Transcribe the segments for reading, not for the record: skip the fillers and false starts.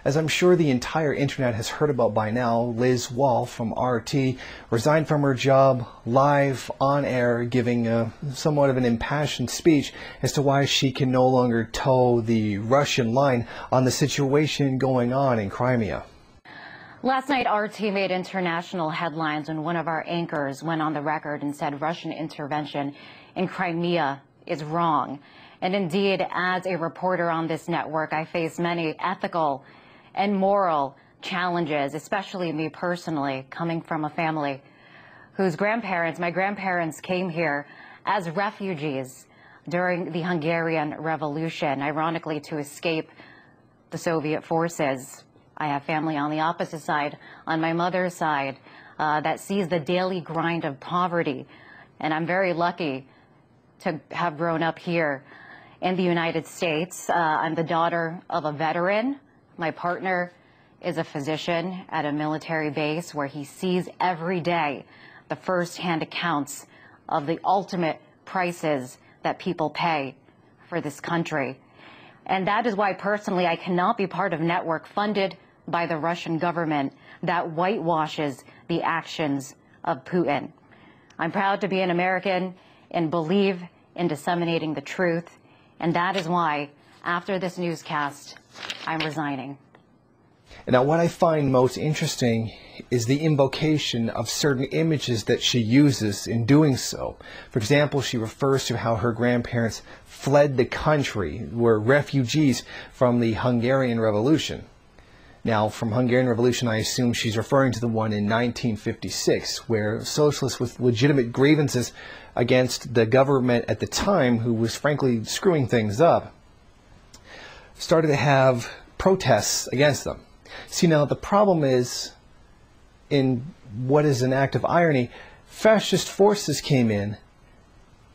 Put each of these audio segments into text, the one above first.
As I'm sure the entire internet has heard about by now, Liz Wahl from RT resigned from her job live on air, giving somewhat of an impassioned speech as to why she can no longer toe the Russian line on the situation going on in Crimea. Last night, RT made international headlines when one of our anchors went on the record and said Russian intervention in Crimea is wrong. And indeed, as a reporter on this network, I face many ethical and moral challenges, especially me personally, coming from a family whose my grandparents came here as refugees during the Hungarian Revolution, ironically to escape the Soviet forces. I have family on the opposite side, on my mother's side, that sees the daily grind of poverty. And I'm very lucky to have grown up here in the United States. I'm the daughter of a veteran. My partner is a physician at a military base where he sees every day the first-hand accounts of the ultimate prices that people pay for this country. And that is why personally I cannot be part of a network funded by the Russian government that whitewashes the actions of Putin. I'm proud to be an American and believe in disseminating the truth, and that is why, after this newscast, I'm resigning. Now, what I find most interesting is the invocation of certain images that she uses in doing so. For example, she refers to how her grandparents fled the country, were refugees from the Hungarian Revolution. Now, from Hungarian Revolution, I assume she's referring to the one in 1956, where socialists with legitimate grievances against the government at the time, who was frankly screwing things up, started to have protests against them. See, now the problem is, in what is an act of irony, fascist forces came in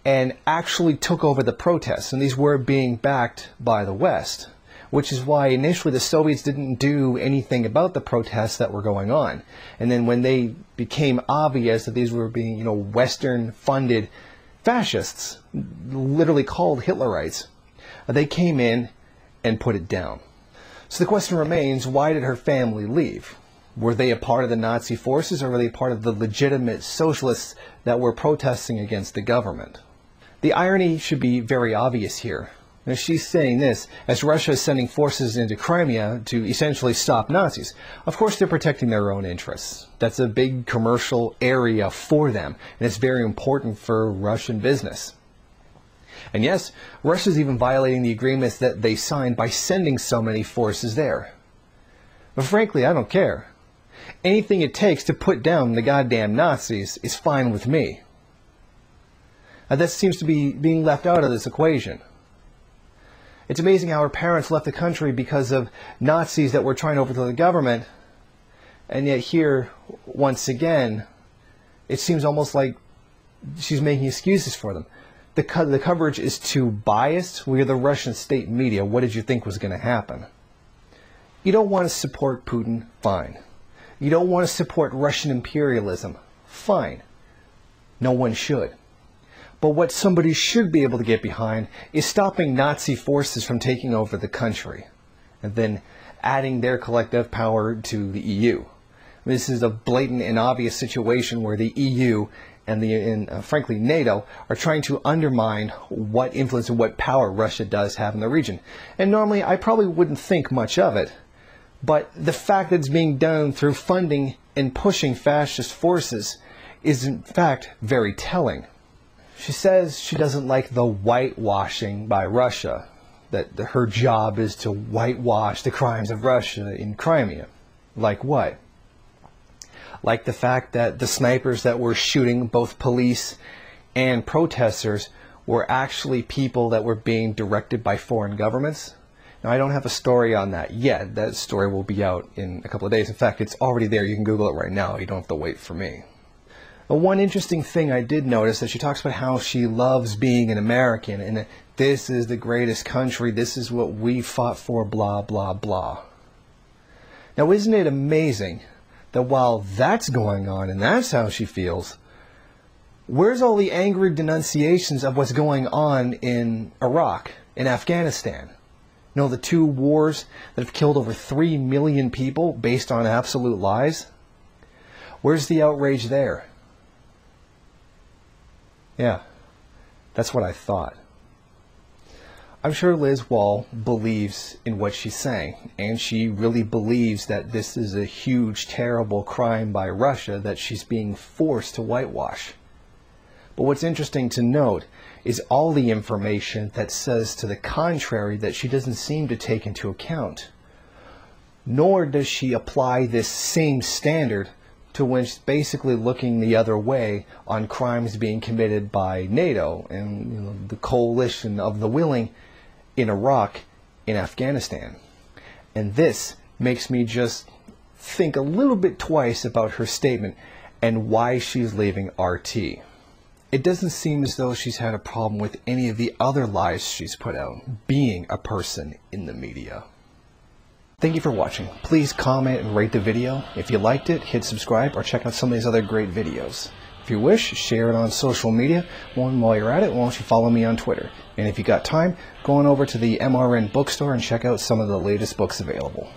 and actually took over the protests, and these were being backed by the West, which is why initially the Soviets didn't do anything about the protests that were going on. And then when they became obvious that these were being, Western-funded fascists, literally called Hitlerites, they came in and put it down. So the question remains, why did her family leave? Were they a part of the Nazi forces, or were they part of the legitimate socialists that were protesting against the government? The irony should be very obvious here. Now, she's saying this as Russia is sending forces into Crimea to essentially stop Nazis. Of course, they're protecting their own interests. That's a big commercial area for them, and it's very important for Russian business. And yes, Russia's even violating the agreements that they signed by sending so many forces there. But frankly, I don't care. Anything it takes to put down the goddamn Nazis is fine with me. Now, that seems to be being left out of this equation. It's amazing how her parents left the country because of Nazis that were trying to overthrow the government, and yet here, once again, it seems almost like she's making excuses for them. The coverage is too biased. We're the Russian state media. What did you think was going to happen? You don't want to support Putin? Fine. You don't want to support Russian imperialism? Fine. No one should. But what somebody should be able to get behind is stopping Nazi forces from taking over the country, and then adding their collective power to the EU. This is a blatant and obvious situation where the EU and frankly NATO are trying to undermine what influence and what power Russia does have in the region. And normally I probably wouldn't think much of it, but the fact that it's being done through funding and pushing fascist forces is in fact very telling. She says she doesn't like the whitewashing by Russia, that her job is to whitewash the crimes of Russia in Crimea. Like what? Like the fact that the snipers that were shooting both police and protesters were actually people that were being directed by foreign governments. Now, I don't have a story on that yet. That story will be out in a couple of days. In fact, it's already there. You can Google it right now. You don't have to wait for me. But one interesting thing I did notice that she talks about how she loves being an American and that this is the greatest country. This is what we fought for, blah, blah, blah. Now, isn't it amazing that while that's going on and that's how she feels, where's all the angry denunciations of what's going on in Iraq, in Afghanistan, No, the two wars that have killed over 3 million people based on absolute lies? Where's the outrage there? Yeah, that's what I thought. I'm sure Liz Wahl believes in what she's saying, and she really believes that this is a huge, terrible crime by Russia that she's being forced to whitewash. But what's interesting to note is all the information that says to the contrary that she doesn't seem to take into account. Nor does she apply this same standard to when she's basically looking the other way on crimes being committed by NATO and the coalition of the willing in Iraq, in Afghanistan. And this makes me just think a little bit twice about her statement and why she's leaving RT. It doesn't seem as though she's had a problem with any of the other lies she's put out, being a person in the media. Thank you for watching. Please comment and rate the video. If you liked it, hit subscribe or check out some of these other great videos. If you wish, share it on social media. While you're at it, why don't you follow me on Twitter? And if you got time, go on over to the MRN bookstore and check out some of the latest books available.